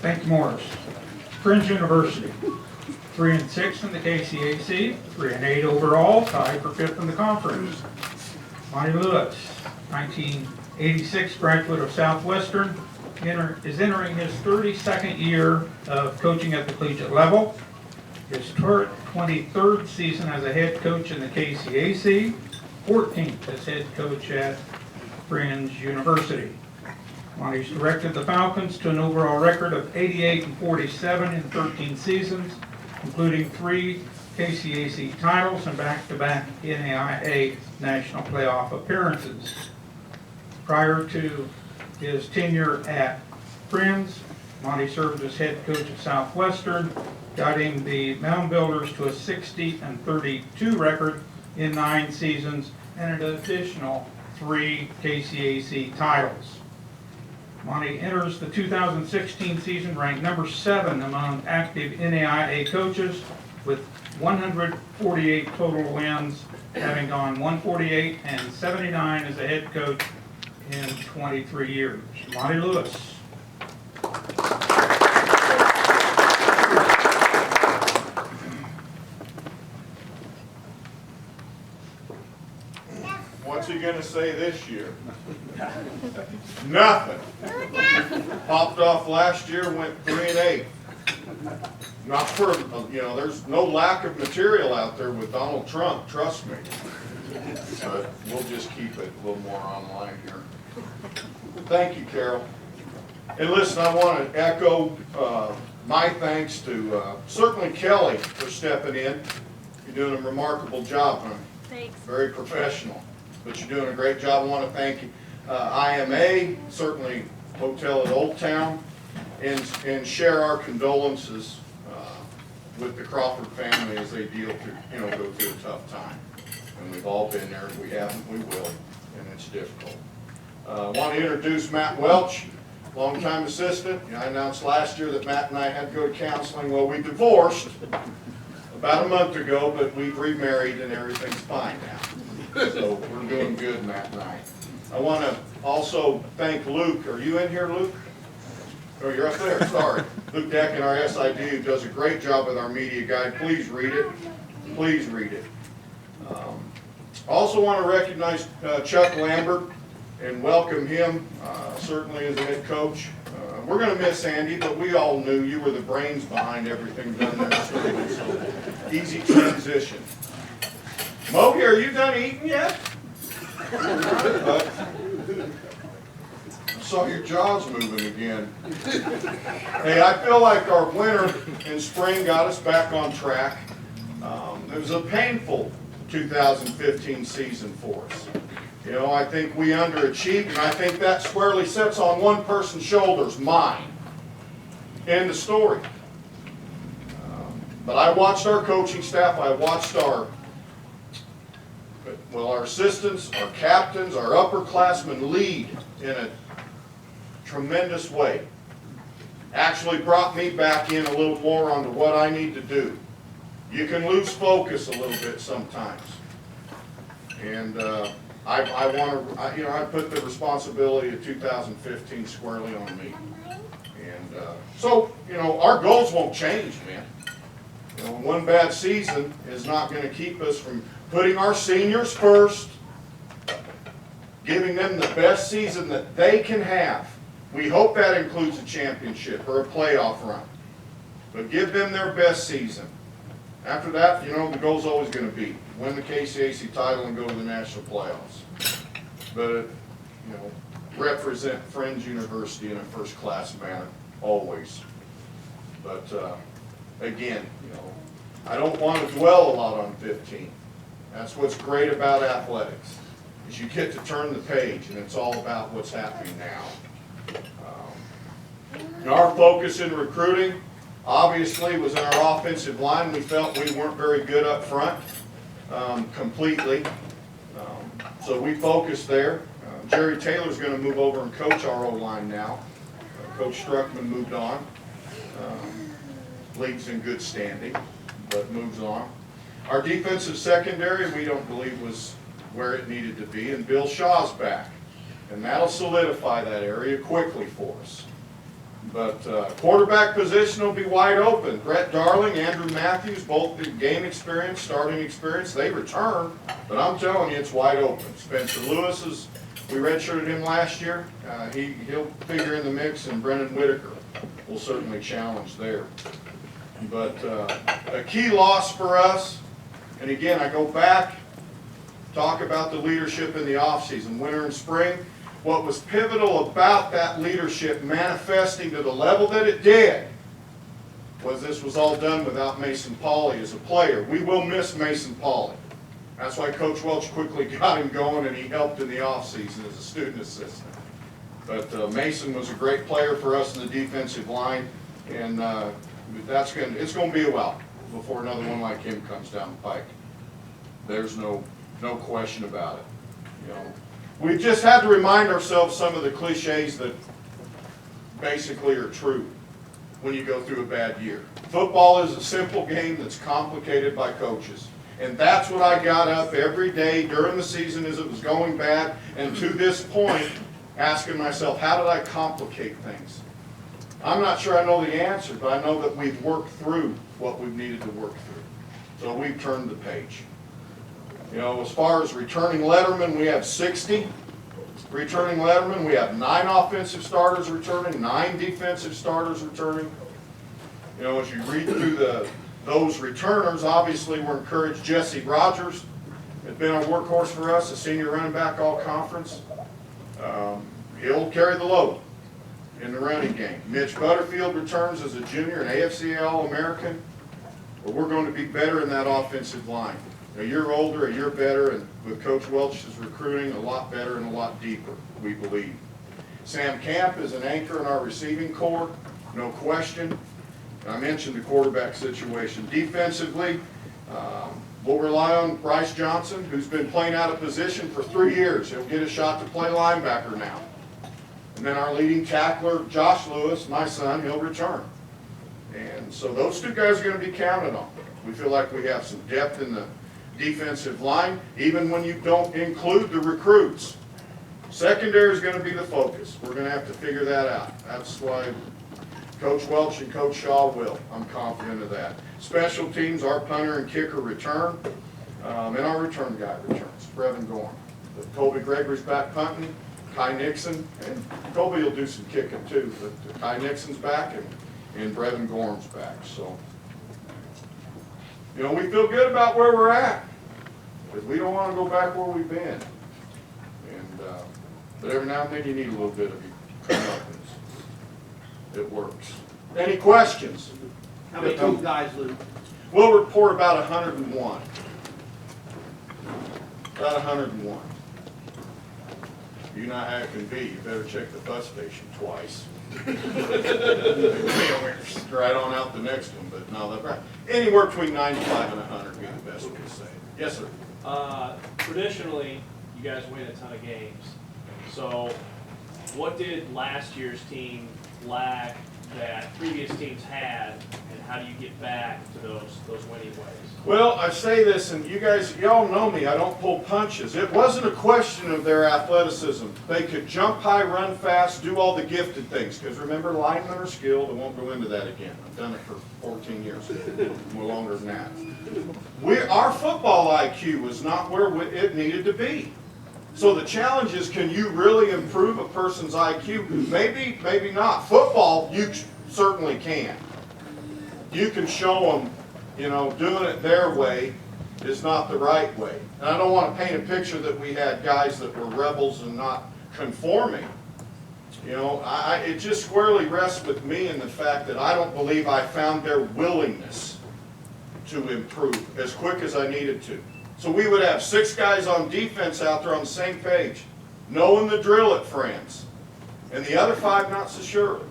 Thank you, Morris. Friends University, 3-6 in the KCAC, 3-8 overall, tied for 5th in the conference. Monty Lewis, 1986 graduate of Southwestern, is entering his 32nd year of coaching at the collegiate level. His 23rd season as a head coach in the KCAC, 14th as head coach at Friends University. Monty's directed the Falcons to an overall record of 88-47 in 13 seasons, including 3 KCAC titles and back-to-back NAIA national playoff appearances. Prior to his tenure at Friends, Monty served as head coach at Southwestern, guiding the Mound Builders to a 60-32 record in 9 seasons and an additional 3 KCAC titles. Monty enters the 2016 season ranked number 7 among active NAIA coaches with 148 total wins, having gone 148-79 as a head coach in 23 years. Monty Lewis. What's he going to say this year? Nothing. Popped off last year, went 3-8. Not for, there's no lack of material out there with Donald Trump, trust me. But we'll just keep it a little more online here. Thank you, Carol. And listen, I want to echo my thanks to certainly Kelly for stepping in. You're doing a remarkable job, honey. Thanks. Very professional. But you're doing a great job. I want to thank IMA, certainly Hotel at Old Town, and share our condolences with the Crawford family as they go through a tough time. And we've all been there. If we haven't, we will, and it's difficult. I want to introduce Matt Welch, longtime assistant. I announced last year that Matt and I had to go to counseling. Well, we divorced about a month ago, but we've remarried and everything's fine now. So we're doing good, Matt and I. I want to also thank Luke. Are you in here, Luke? Oh, you're up there, sorry. Luke Decken, our SID, who does a great job with our media guide. Please read it. Please read it. Also want to recognize Chuck Lambert and welcome him, certainly as a head coach. We're going to miss Andy, but we all knew you were the brains behind everything done there. So easy transition. Mogi, are you done eating yet? I saw your jaws moving again. Hey, I feel like our winter and spring got us back on track. It was a painful 2015 season for us. I think we underachieved, and I think that squarely sits on one person's shoulders, mine. End of story. But I watched our coaching staff, I watched our assistants, our captains, our upperclassmen lead in a tremendous way. Actually brought me back in a little more onto what I need to do. You can lose focus a little bit sometimes. And I put the responsibility of 2015 squarely on me. And so, our goals won't change, man. One bad season is not going to keep us from putting our seniors first, giving them the best season that they can have. We hope that includes a championship or a playoff run. But give them their best season. After that, the goal's always going to be win the KCAC title and go to the national playoffs. But, represent Friends University in a first-class manner, always. But, again, I don't want to dwell a lot on 15. That's what's great about athletics, is you get to turn the page, and it's all about what's happening now. Our focus in recruiting, obviously, was in our offensive line. We felt we weren't very good up front completely, so we focused there. Jerry Taylor's going to move over and coach our O-line now. Coach Struckman moved on. League's in good standing, but moves on. Our defensive secondary, we don't believe was where it needed to be, and Bill Shaw's back. And that'll solidify that area quickly for us. But quarterback position will be wide open. Brett Darling, Andrew Matthews, both the game experience, starting experience, they return. But I'm telling you, it's wide open. Spencer Lewis is, we redshirted him last year. He'll figure in the mix, and Brendan Whitaker will certainly challenge there. But a key loss for us, and again, I go back, talk about the leadership in the offseason, winter and spring. What was pivotal about that leadership manifesting to the level that it did was this was all done without Mason Pauley as a player. We will miss Mason Pauley. That's why Coach Welch quickly got him going, and he helped in the offseason as a student assistant. But Mason was a great player for us in the defensive line, and it's going to be a while before another one like him comes down the pike. There's no question about it. You know, we've just had to remind ourselves some of the cliches that basically are true when you go through a bad year. Football is a simple game that's complicated by coaches. And that's what I got up every day during the season as it was going bad, and to this point, asking myself, how did I complicate things? I'm not sure I know the answer, but I know that we've worked through what we've needed to work through. So we've turned the page. You know, as far as returning lettermen, we have 60 returning lettermen. We have 9 offensive starters returning, 9 defensive starters returning. You know, as you read through those returners, obviously we're encouraged. Jesse Rogers has been a workhorse for us, a senior running back all conference. He'll carry the load in the running game. Mitch Butterfield returns as a junior, an AFC All-American. But we're going to be better in that offensive line. A year older, a year better, and with Coach Welch's recruiting, a lot better and a lot deeper, we believe. Sam Camp is an anchor in our receiving corps, no question. I mentioned the quarterback situation. Defensively, we'll rely on Bryce Johnson, who's been playing out of position for 3 years. He'll get a shot to play linebacker now. And then our leading tackler, Josh Lewis, my son, he'll return. And so those 2 guys are going to be counted on. We feel like we have some depth in the defensive line, even when you don't include the recruits. Secondary is going to be the focus. We're going to have to figure that out. That's why Coach Welch and Coach Shaw will. I'm confident of that. Special teams, our punter and kicker return, and our return guy returns, Brevin Gorham. But Colby Gregory's back punting, Kai Nixon, and Colby will do some kicking too, but Kai Nixon's back and Brevin Gorham's back. So, you know, we feel good about where we're at, because we don't want to go back where we've been. And but every now and then you need a little bit of confidence. It works. Any questions? How many new guys, Luke? We'll report about 101. About 101. You know how it can be. You better check the bus station twice. Right on out the next one, but no, that's right. Anywhere between 95 and 100 would be the best way to say it. Yes, sir. Traditionally, you guys win a ton of games. So, what did last year's team lack that previous teams had, and how do you get back to those winning ways? Well, I say this, and you guys, y'all know me, I don't pull punches. It wasn't a question of their athleticism. They could jump high, run fast, do all the gifted things, because remember, linemen are skilled. I won't go into that again. I've done it for 14 years, no longer than that. Our football IQ was not where it needed to be. So the challenge is, can you really improve a person's IQ? Maybe, maybe not. Football, you certainly can. You can show them, you know, doing it their way is not the right way. And I don't want to paint a picture that we had guys that were rebels and not conforming. You know, it just squarely rests with me in the fact that I don't believe I found their willingness to improve as quick as I needed to. So we would have 6 guys on defense out there on the same page, knowing the drill at France, and the other 5 not so sure.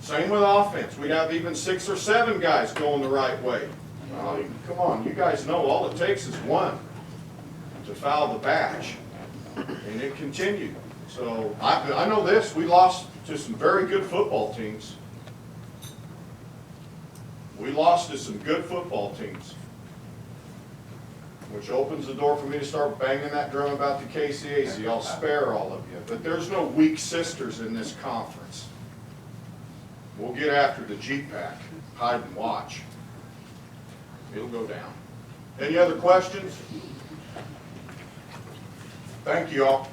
Same with offense. We'd have even 6 or 7 guys going the right way. Come on, you guys know all it takes is 1 to foul the batch, and it continued. So I know this, we lost to some very good football teams. We lost to some good football teams, which opens the door for me to start banging that drum about the KCAC. I'll spare all of you. But there's no weak sisters in this conference. We'll get after the G-Pack, hide and watch. It'll go down. Any other questions? Thank you all.